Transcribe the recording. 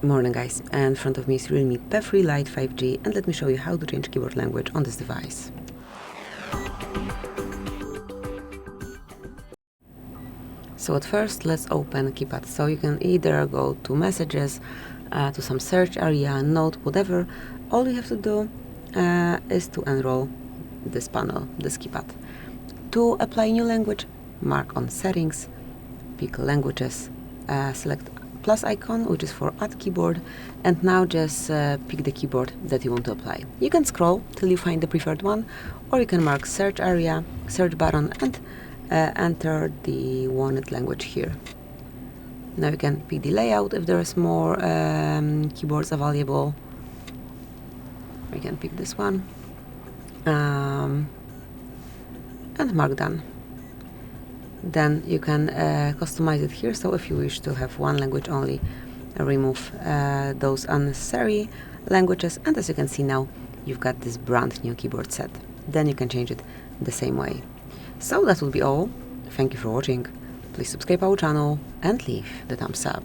Morning guys, and in front of me is REALME P3 Lite 5G, and let me show you how to change keyboard language on this device. So at first let's open keypad. So you can either go to messages, to some search area, note, whatever. All you have to do is to enroll this panel, this keypad. To apply new language, mark on settings, pick languages, select plus icon, which is for add keyboard, and now just pick the keyboard that you want to apply. You can scroll till you find the preferred one, or you can mark search area, search button, and enter the wanted language here. Now you can pick the layout if there is more keyboards available. You can pick this one and mark done. Then you can customize it here, so if you wish to have one language only, remove those unnecessary languages, and as you can see now, you've got this brand new keyboard set. Then you can change it the same way. So that would be all. Thank you for watching. Please subscribe our channel and leave the thumbs up.